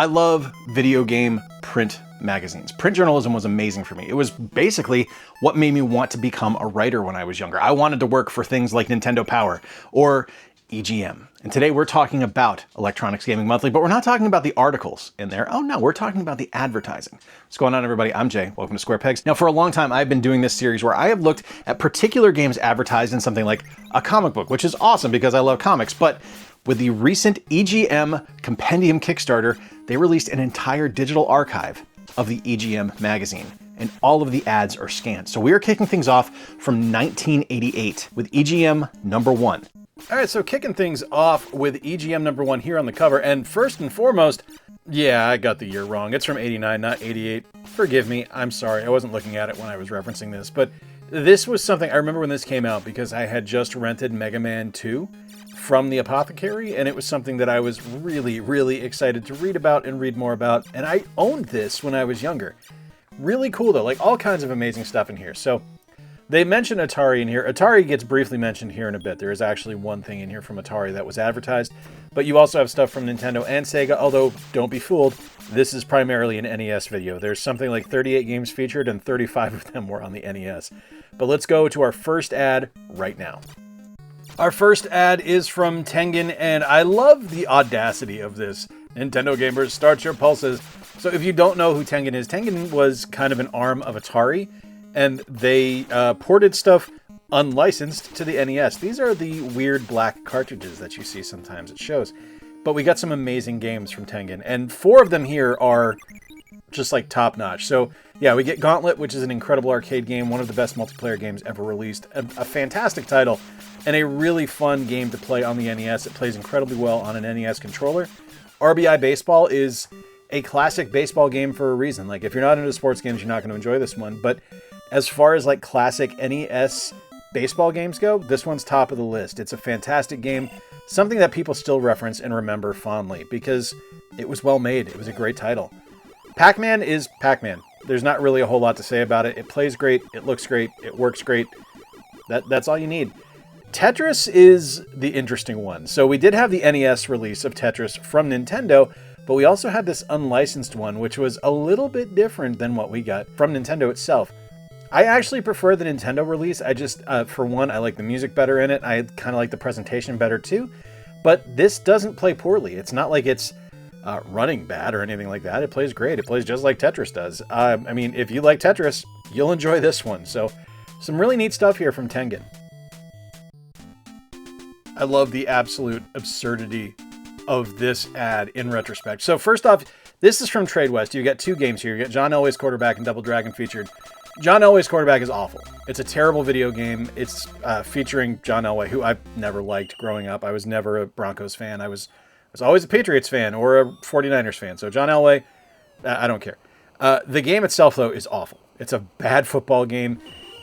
I love video game print magazines. Print journalism was amazing for me. It was basically what made me want to become a writer when I was younger. I wanted to work for things like Nintendo Power or EGM. And today we're talking about Electronics Gaming Monthly, but we're not talking about the articles in there. Oh no, we're talking about the advertising. What's going on, everybody? I'm Jay. Welcome to Square Pegs. Now, for a long time, I've been doing this series where I have looked at particular games advertised in something like a comic book, which is awesome because I love comics. But with the recent EGM Compendium Kickstarter, they released an entire digital archive of the EGM magazine, and all of the ads are scanned. So we are kicking things off from 1988 with EGM #1. All right, so kicking things off with EGM #1 here on the cover, and first and foremost, yeah, I got the year wrong. It's from 89, not 88. Forgive me, I'm sorry. I wasn't looking at it when I was referencing this, but this was something, I remember when this came out because I had just rented Mega Man 2 from the Apothecary, and it was something that I was really, really excited to read about and read more about, and I owned this when I was younger. Really cool though, like all kinds of amazing stuff in here. So they mention Atari in here. Atari gets briefly mentioned here in a bit. There is actually one thing in here from Atari that was advertised, but you also have stuff from Nintendo and Sega, although don't be fooled, this is primarily an NES video. There's something like 38 games featured and 35 of them were on the NES. But let's go to our first ad right now. Our first ad is from Tengen, and I love the audacity of this. Nintendo gamers, start your pulses. So if you don't know who Tengen was kind of an arm of Atari, and they ported stuff unlicensed to the NES. These are the weird black cartridges that you see sometimes at shows. But we got some amazing games from Tengen, and 4 of them here are just like top notch. So yeah, we get Gauntlet, which is an incredible arcade game, one of the best multiplayer games ever released, a fantastic title, and a really fun game to play on the NES. It plays incredibly well on an NES controller. RBI Baseball is a classic baseball game for a reason. Like, if you're not into sports games, you're not going to enjoy this one. But as far as like classic NES baseball games go, this one's top of the list. It's a fantastic game, something that people still reference and remember fondly because it was well made. It was a great title. Pac-Man is Pac-Man. There's not really a whole lot to say about it. It plays great, it looks great, it works great. That's all you need. Tetris is the interesting one. So we did have the NES release of Tetris from Nintendo, but we also had this unlicensed one, which was a little bit different than what we got from Nintendo itself. I actually prefer the Nintendo release. I just, for one, I like the music better in it. I kind of like the presentation better too. But this doesn't play poorly. It's not like it's running bad or anything like that. It plays great. It plays just like Tetris does. I mean, if you like Tetris, you'll enjoy this one. So some really neat stuff here from Tengen. I love the absolute absurdity of this ad in retrospect. So first off, this is from Trade West. You get 2 games here. You get John Elway's Quarterback and Double Dragon featured. John Elway's Quarterback is awful. It's a terrible video game. It's featuring John Elway, who I've never liked growing up. I was never a Broncos fan. I was always a Patriots fan or a 49ers fan. So John Elway, I don't care. The game itself, though, is awful. It's a bad football game.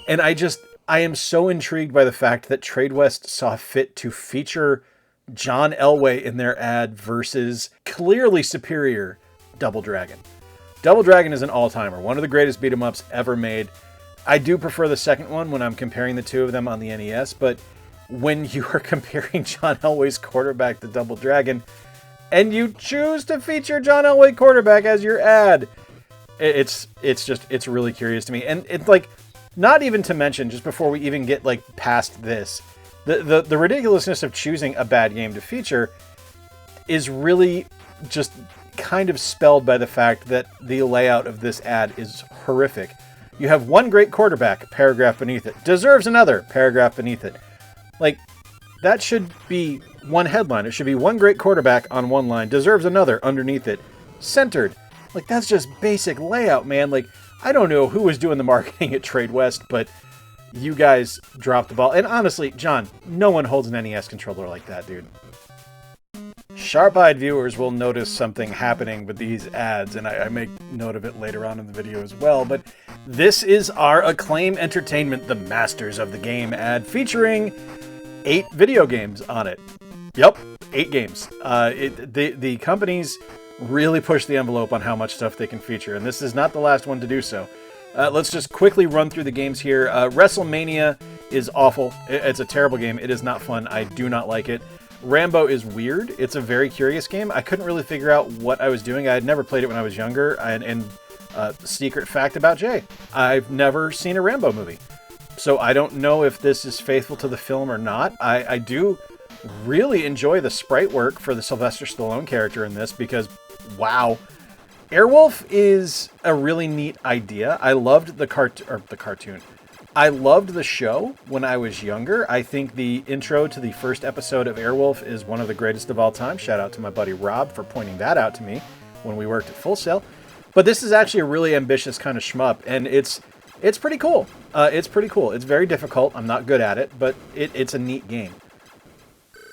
And I am so intrigued by the fact that Trade West saw fit to feature John Elway in their ad versus clearly superior Double Dragon. Double Dragon is an all-timer, one of the greatest beat-em-ups ever made. I do prefer the second one when I'm comparing the 2 of them on the NES, but when you are comparing John Elway's Quarterback to Double Dragon, and you choose to feature John Elway Quarterback as your ad, it's really curious to me. And it's like, not even to mention, just before we even get like past this, the ridiculousness of choosing a bad game to feature is really just kind of spelled by the fact that the layout of this ad is horrific. You have one great quarterback, paragraph beneath it. Deserves another, paragraph beneath it. Like, that should be one headline. It should be one great quarterback on one line, deserves another underneath it. Centered. Like, that's just basic layout, man. Like, I don't know who was doing the marketing at Trade West, but you guys dropped the ball. And honestly, John, no one holds an NES controller like that, dude. Sharp-eyed viewers will notice something happening with these ads, and I make note of it later on in the video as well, but this is our Acclaim Entertainment, the Masters of the Game ad, featuring 8 video games on it. Yep, 8 games. The companies really push the envelope on how much stuff they can feature, and this is not the last one to do so. Let's just quickly run through the games here. WrestleMania is awful. It's a terrible game. It is not fun. I do not like it. Rambo is weird. It's a very curious game. I couldn't really figure out what I was doing. I had never played it when I was younger. And secret fact about Jay, I've never seen a Rambo movie. So I don't know if this is faithful to the film or not. I do really enjoy the sprite work for the Sylvester Stallone character in this because, wow. Airwolf is a really neat idea. I loved the cartoon. I loved the show when I was younger. I think the intro to the first episode of Airwolf is one of the greatest of all time. Shout out to my buddy Rob for pointing that out to me when we worked at Full Sail. But this is actually a really ambitious kind of shmup, and it's pretty cool. It's pretty cool. It's very difficult. I'm not good at it, but it's a neat game.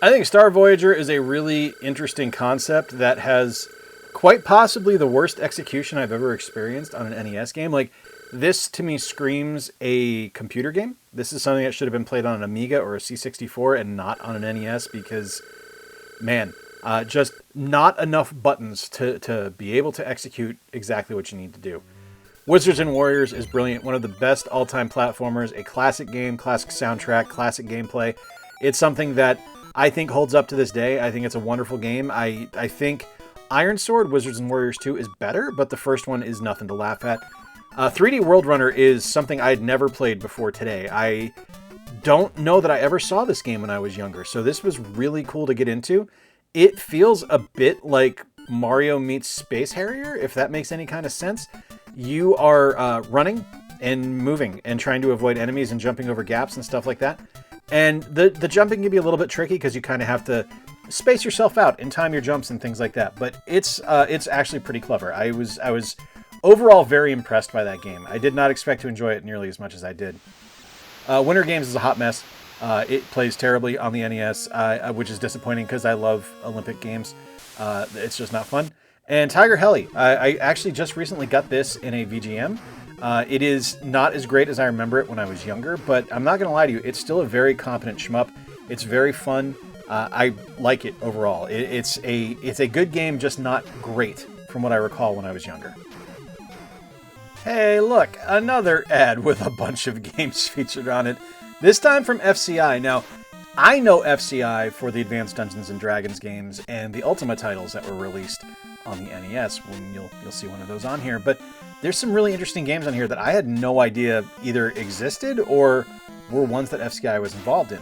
I think Star Voyager is a really interesting concept that has quite possibly the worst execution I've ever experienced on an NES game. Like, this to me screams a computer game. This is something that should have been played on an Amiga or a C64 and not on an NES because, man, just not enough buttons to be able to execute exactly what you need to do. Wizards and Warriors is brilliant. One of the best all-time platformers, a classic game, classic soundtrack, classic gameplay. It's something that I think holds up to this day. I think it's a wonderful game. I think Iron Sword, Wizards and Warriors 2 is better, but the first one is nothing to laugh at. 3D World Runner is something I had never played before today. I don't know that I ever saw this game when I was younger, so this was really cool to get into. It feels a bit like Mario meets Space Harrier, if that makes any kind of sense. You are running and moving and trying to avoid enemies and jumping over gaps and stuff like that. And the jumping can be a little bit tricky because you kind of have to space yourself out and time your jumps and things like that. But it's actually pretty clever. I was overall very impressed by that game. I did not expect to enjoy it nearly as much as I did. Winter Games is a hot mess. It plays terribly on the NES, which is disappointing because I love Olympic games. It's just not fun. And Tiger Heli, I actually just recently got this in a VGM. It is not as great as I remember it when I was younger, but I'm not going to lie to you, it's still a very competent shmup. It's very fun. I like it overall. It's a good game, just not great from what I recall when I was younger. Hey, look, another ad with a bunch of games featured on it. This time from FCI. Now, I know FCI for the Advanced Dungeons & Dragons games and the Ultima titles that were released on the NES, when you'll see one of those on here. But there's some really interesting games on here that I had no idea either existed or were ones that FCI was involved in.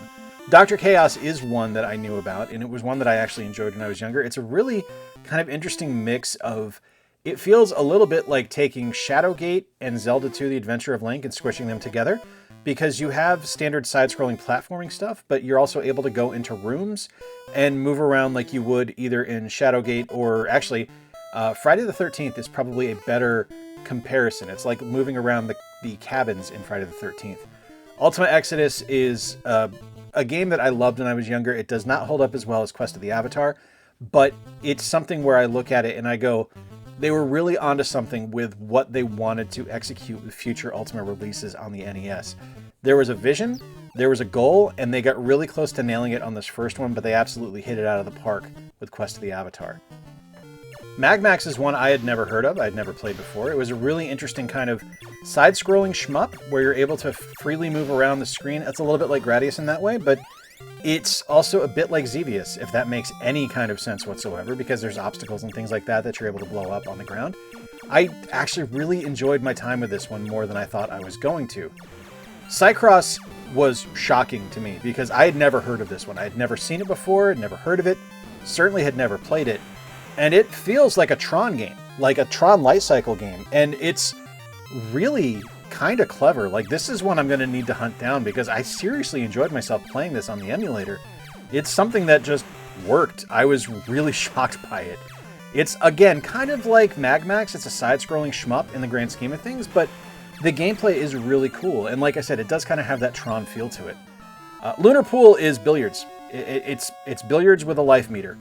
Dr. Chaos is one that I knew about, and it was one that I actually enjoyed when I was younger. It's a really kind of interesting mix of... It feels a little bit like taking Shadowgate and Zelda 2: The Adventure of Link and squishing them together, because you have standard side-scrolling platforming stuff, but you're also able to go into rooms and move around like you would either in Shadowgate or actually Friday the 13th is probably a better comparison. It's like moving around the cabins in Friday the 13th. Ultima Exodus is a game that I loved when I was younger. It does not hold up as well as Quest of the Avatar, but it's something where I look at it and I go, they were really onto something with what they wanted to execute with future Ultima releases on the NES. There was a vision, there was a goal, and they got really close to nailing it on this first one, but they absolutely hit it out of the park with Quest of the Avatar. Magmax is one I had never heard of, I'd never played before. It was a really interesting kind of side-scrolling shmup where you're able to freely move around the screen. It's a little bit like Gradius in that way, but it's also a bit like Xevious, if that makes any kind of sense whatsoever, because there's obstacles and things like that you're able to blow up on the ground. I actually really enjoyed my time with this one more than I thought I was going to. Cycross was shocking to me because I had never heard of this one. I had never seen it before, had never heard of it, certainly had never played it. And it feels like a Tron game, like a Tron Light Cycle game. And it's really kind of clever. Like, this is one I'm going to need to hunt down because I seriously enjoyed myself playing this on the emulator. It's something that just worked. I was really shocked by it. It's, again, kind of like Magmax. It's a side-scrolling shmup in the grand scheme of things, but the gameplay is really cool. And like I said, it does kind of have that Tron feel to it. Lunar Pool is billiards. It's billiards with a life meter.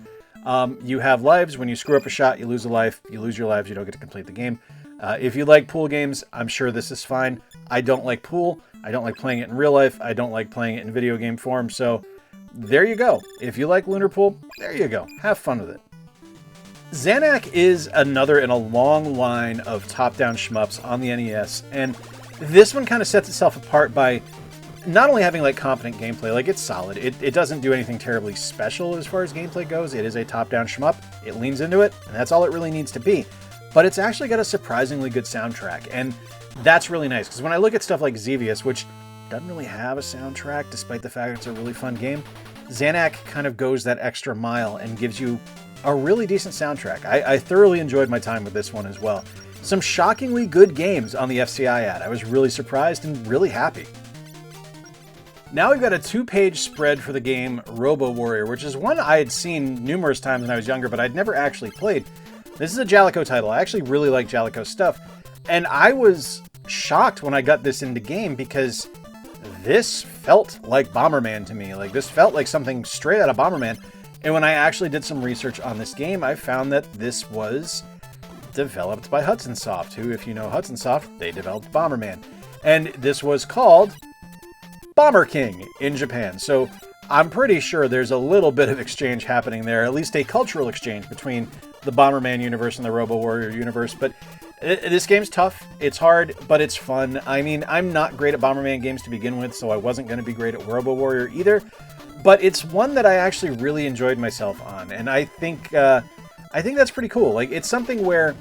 You have lives. When you screw up a shot, you lose a life. You lose your lives, you don't get to complete the game. If you like pool games, I'm sure this is fine. I don't like pool. I don't like playing it in real life. I don't like playing it in video game form. So there you go. If you like Lunar Pool, there you go. Have fun with it. Xanac is another in a long line of top-down shmups on the NES. And this one kind of sets itself apart by not only having like competent gameplay, like it's solid. It doesn't do anything terribly special as far as gameplay goes. It is a top-down shmup. It leans into it, and that's all it really needs to be. But it's actually got a surprisingly good soundtrack, and that's really nice, because when I look at stuff like Xevious, which doesn't really have a soundtrack, despite the fact it's a really fun game, Xanac kind of goes that extra mile and gives you a really decent soundtrack. I thoroughly enjoyed my time with this one as well. Some shockingly good games on the FCI ad. I was really surprised and really happy. Now we've got a 2-page spread for the game Robowarrior, which is one I had seen numerous times when I was younger, but I'd never actually played. This is a Jaleco title. I actually really like Jaleco stuff. And I was shocked when I got this into game because this felt like Bomberman to me. Like, this felt like something straight out of Bomberman. And when I actually did some research on this game, I found that this was developed by Hudson Soft, who, if you know Hudson Soft, they developed Bomberman. And this was called Bomber King in Japan. So I'm pretty sure there's a little bit of exchange happening there, at least a cultural exchange between the Bomberman universe and the Robowarrior universe. But this game's tough, it's hard, but it's fun. I mean, I'm not great at Bomberman games to begin with, so I wasn't going to be great at Robowarrior either. But it's one that I actually really enjoyed myself on, and I think that's pretty cool. Like, it's something where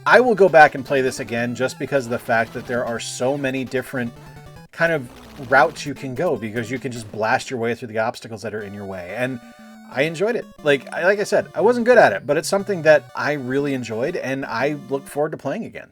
I will go back and play this again just because of the fact that there are so many different kind of routes you can go, because you can just blast your way through the obstacles that are in your way. And I enjoyed it. Like I said, I wasn't good at it, but it's something that I really enjoyed, and I look forward to playing again.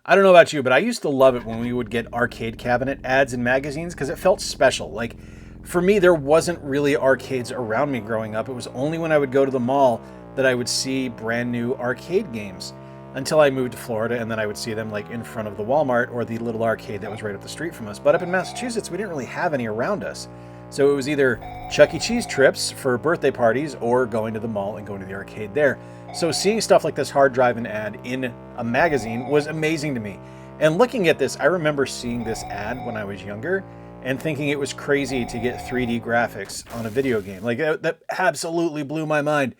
I don't know about you, but I used to love it when we would get arcade cabinet ads in magazines because it felt special. Like, for me, there wasn't really arcades around me growing up. It was only when I would go to the mall that I would see brand new arcade games, until I moved to Florida, and then I would see them like in front of the Walmart or the little arcade that was right up the street from us. But up in Massachusetts, we didn't really have any around us. So it was either Chuck E. Cheese trips for birthday parties or going to the mall and going to the arcade there. So seeing stuff like this Hard Drivin ad in a magazine was amazing to me. And looking at this, I remember seeing this ad when I was younger and thinking it was crazy to get 3D graphics on a video game. Like, that absolutely blew my mind.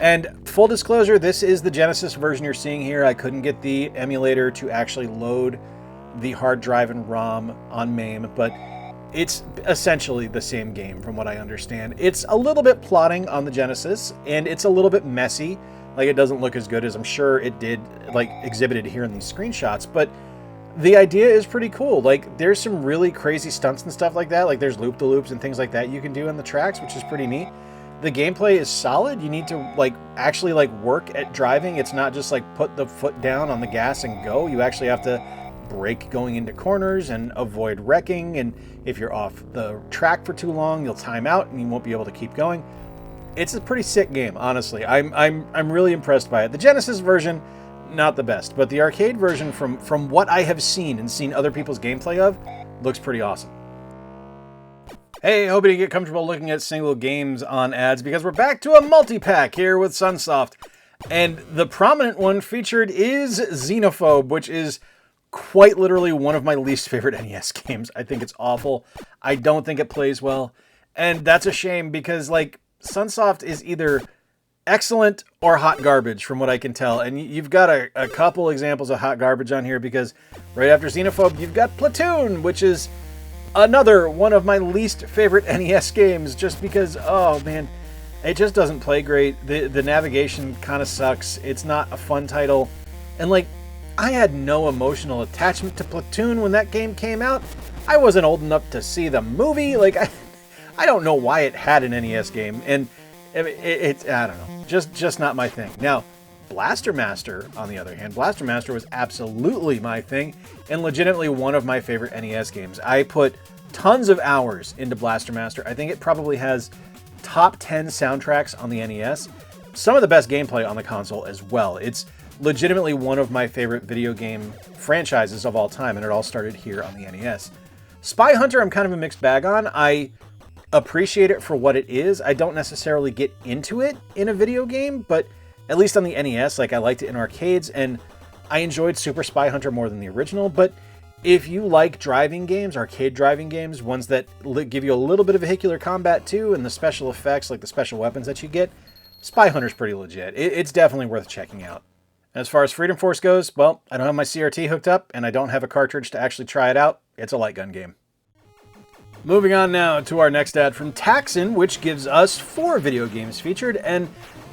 And full disclosure, this is the Genesis version you're seeing here. I couldn't get the emulator to actually load the Hard Drivin ROM on MAME, but it's essentially the same game from what I understand. It's a little bit plotting on the Genesis, and it's a little bit messy. Like, it doesn't look as good as I'm sure it did, like, exhibited here in these screenshots, but the idea is pretty cool. Like, there's some really crazy stunts and stuff like that. Like, there's loop-de-loops and things like that you can do in the tracks, which is pretty neat. The gameplay is solid. You need to actually work at driving. It's not just put the foot down on the gas and go. You actually have to brake going into corners and avoid wrecking. And if you're off the track for too long, you'll time out and you won't be able to keep going. It's a pretty sick game, honestly. I'm really impressed by it. The Genesis version, not the best, but the arcade version, from what I have seen and seen other people's gameplay of, looks pretty awesome. Hey, hoping you get comfortable looking at single games on ads, because we're back to a multi-pack here with Sunsoft. And the prominent one featured is Xenophobe, which is quite literally one of my least favorite NES games. I think it's awful. I don't think it plays well. And that's a shame, because Sunsoft is either excellent or hot garbage from what I can tell. And you've got a couple examples of hot garbage on here, because right after Xenophobe, you've got Platoon, which is another one of my least favorite NES games, just because, oh man, it just doesn't play great. The navigation kind of sucks. It's not a fun title. And I had no emotional attachment to Platoon when that game came out. I wasn't old enough to see the movie. I don't know why it had an NES game, and it's I don't know, just not my thing. Now, Blaster Master, on the other hand, Blaster Master was absolutely my thing, and legitimately one of my favorite NES games. I put tons of hours into Blaster Master. I think it probably has top 10 soundtracks on the NES. Some of the best gameplay on the console as well. It's legitimately one of my favorite video game franchises of all time, and it all started here on the NES. Spy Hunter, I'm kind of a mixed bag on. I appreciate it for what it is. I don't necessarily get into it in a video game, but at least on the NES, I liked it in arcades, and I enjoyed Super Spy Hunter more than the original. But if you like driving games, arcade driving games, ones that give you a little bit of vehicular combat too, and the special effects, like the special weapons that you get, Spy Hunter's pretty legit. It's definitely worth checking out. As far as Freedom Force goes, well, I don't have my CRT hooked up, and I don't have a cartridge to actually try it out. It's a light gun game. Moving on now to our next ad from Taxon, which gives us 4 video games featured, and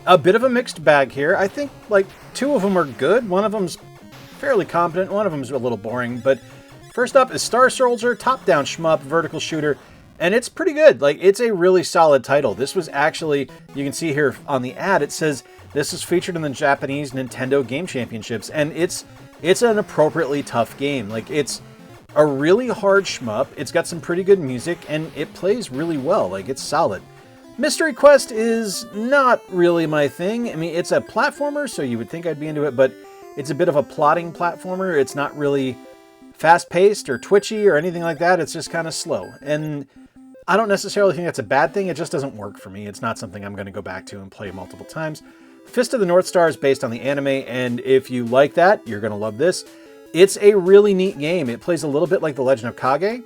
a bit of a mixed bag here. I think, like, 2 of them are good, one of them's fairly competent, one of them's a little boring, but first up is Star Soldier, top-down shmup, vertical shooter, and it's pretty good. Like, it's a really solid title. This was actually, you can see here on the ad, it says this was featured in the Japanese Nintendo Game Championships, and it's an appropriately tough game. Like, it's a really hard shmup, it's got some pretty good music, and it plays really well. Like, it's solid. Mystery Quest is not really my thing. I mean, it's a platformer, so you would think I'd be into it, but it's a bit of a plotting platformer. It's not really fast-paced or twitchy or anything like that. It's just kind of slow. And I don't necessarily think that's a bad thing. It just doesn't work for me. It's not something I'm going to go back to and play multiple times. Fist of the North Star is based on the anime, and if you like that, you're going to love this. It's a really neat game. It plays a little bit like The Legend of Kage.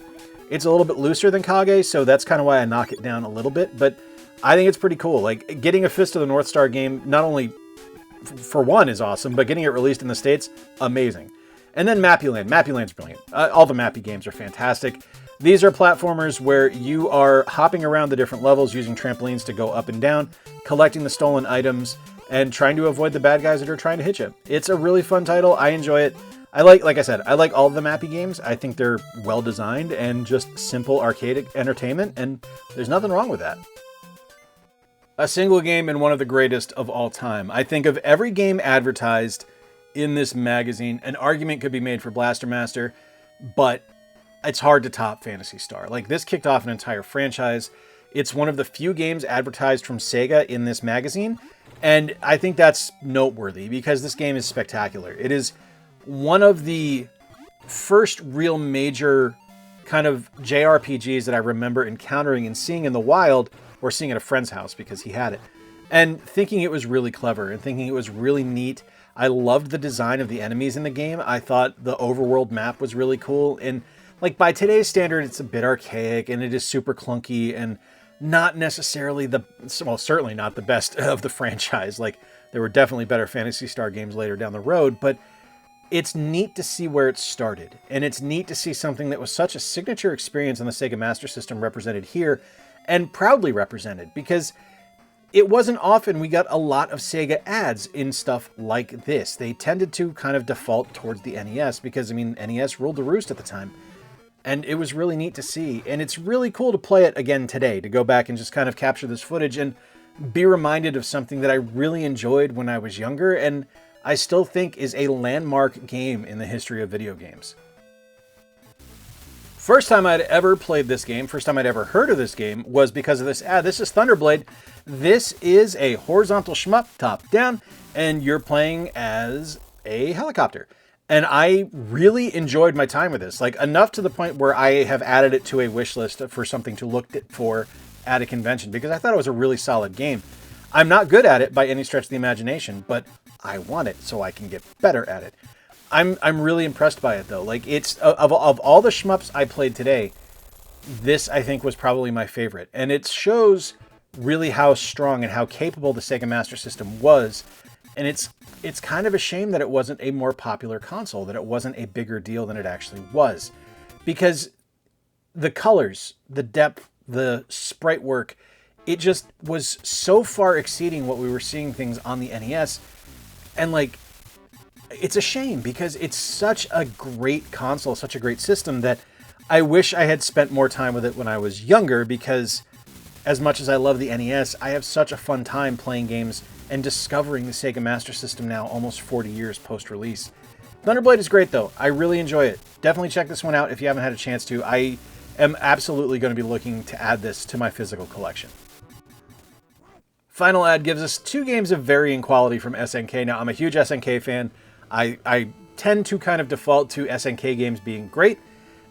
It's a little bit looser than Kage, so that's kind of why I knock it down a little bit, but I think it's pretty cool. Like, getting a Fist of the North Star game, not only for one is awesome, but getting it released in the States, amazing. And then Mappy Land. Mappy Land's brilliant. All the Mappy games are fantastic. These are platformers where you are hopping around the different levels using trampolines to go up and down, collecting the stolen items, and trying to avoid the bad guys that are trying to hit you. It's a really fun title. I enjoy it. Like I said, I like all of the Mappy games. I think they're well designed and just simple arcade entertainment, and there's nothing wrong with that. A single game and one of the greatest of all time. I think of every game advertised in this magazine, an argument could be made for Blaster Master, but it's hard to top Phantasy Star. Like, this kicked off an entire franchise. It's one of the few games advertised from Sega in this magazine, and I think that's noteworthy because this game is spectacular. It is one of the first real major kind of JRPGs that I remember encountering and seeing in the wild, or seeing at a friend's house because he had it, and thinking it was really clever and thinking it was really neat. I loved the design of the enemies in the game. I thought the overworld map was really cool, and like, by today's standard, it's a bit archaic and it is super clunky and not necessarily certainly not the best of the franchise. Like, there were definitely better Phantasy Star games later down the road, but it's neat to see where it started. And it's neat to see something that was such a signature experience on the Sega Master System represented here, and proudly represented, because it wasn't often we got a lot of Sega ads in stuff like this. They tended to kind of default towards the NES because, I mean, NES ruled the roost at the time. And it was really neat to see. And it's really cool to play it again today, to go back and just kind of capture this footage and be reminded of something that I really enjoyed when I was younger, and I still think is a landmark game in the history of video games. First time I'd ever played this game, first time I'd ever heard of this game, was because of this ad. This is Thunderblade. This is a horizontal shmup, top down, and you're playing as a helicopter. And I really enjoyed my time with this, like, enough to the point where I have added it to a wish list for something to look for at a convention, because I thought it was a really solid game. I'm not good at it by any stretch of the imagination, but I want it so I can get better at it. I'm really impressed by it, though. Like, it's of all the shmups I played today, this, I think, was probably my favorite. And it shows really how strong and how capable the Sega Master System was. And it's kind of a shame that it wasn't a more popular console, that it wasn't a bigger deal than it actually was. Because the colors, the depth, the sprite work, it just was so far exceeding what we were seeing things on the NES. And, like, it's a shame because it's such a great console, such a great system, that I wish I had spent more time with it when I was younger, because as much as I love the NES, I have such a fun time playing games and discovering the Sega Master System now, almost 40 years post-release. Thunderblade is great, though. I really enjoy it. Definitely check this one out if you haven't had a chance to. I am absolutely going to be looking to add this to my physical collection. Final ad gives us 2 games of varying quality from SNK. Now, I'm a huge SNK fan. I tend to kind of default to SNK games being great,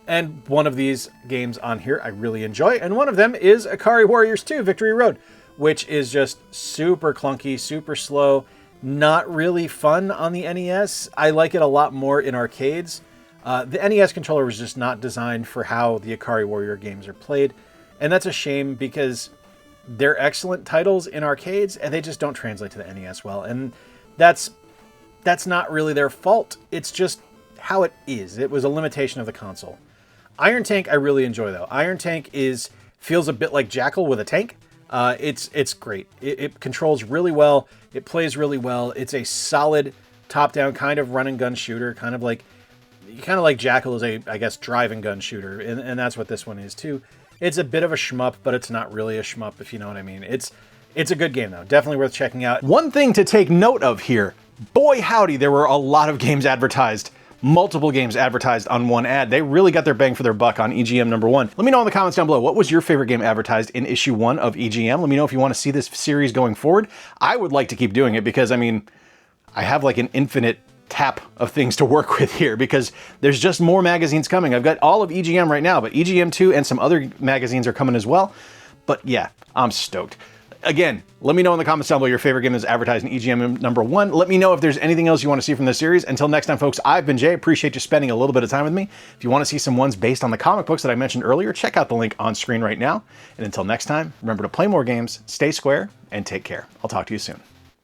and one of these games on here I really enjoy, and one of them is Ikari Warriors 2 Victory Road, which is just super clunky, super slow, not really fun on the NES. I like it a lot more in arcades. The NES controller was just not designed for how the Ikari Warrior games are played, and that's a shame because they're excellent titles in arcades, and they just don't translate to the NES well, and that's not really their fault. It's just how it is. It was a limitation of the console. Iron Tank I really enjoy though. Iron Tank feels a bit like Jackal with a tank. It's great. It controls really well. It plays really well. It's a solid top-down kind of run and gun shooter, kind of like Jackal is I guess, drive and gun shooter, and that's what this one is too. It's a bit of a shmup, but it's not really a shmup, if you know what I mean. It's a good game though. Definitely worth checking out. One thing to take note of here, boy howdy, there were a lot of games advertised. Multiple games advertised on one ad. They really got their bang for their buck on EGM #1. Let me know in the comments down below, what was your favorite game advertised in issue 1 of EGM? Let me know if you want to see this series going forward. I would like to keep doing it because, I mean, I have like an infinite tap of things to work with here because there's just more magazines coming. I've got all of EGM right now, but EGM 2 and some other magazines are coming as well. But yeah, I'm stoked. Again, let me know in the comments down below your favorite game that's advertised in EGM #1. Let me know if there's anything else you want to see from this series. Until next time, folks, I've been Jay. Appreciate you spending a little bit of time with me. If you want to see some ones based on the comic books that I mentioned earlier, check out the link on screen right now. And until next time, remember to play more games, stay square, and take care. I'll talk to you soon.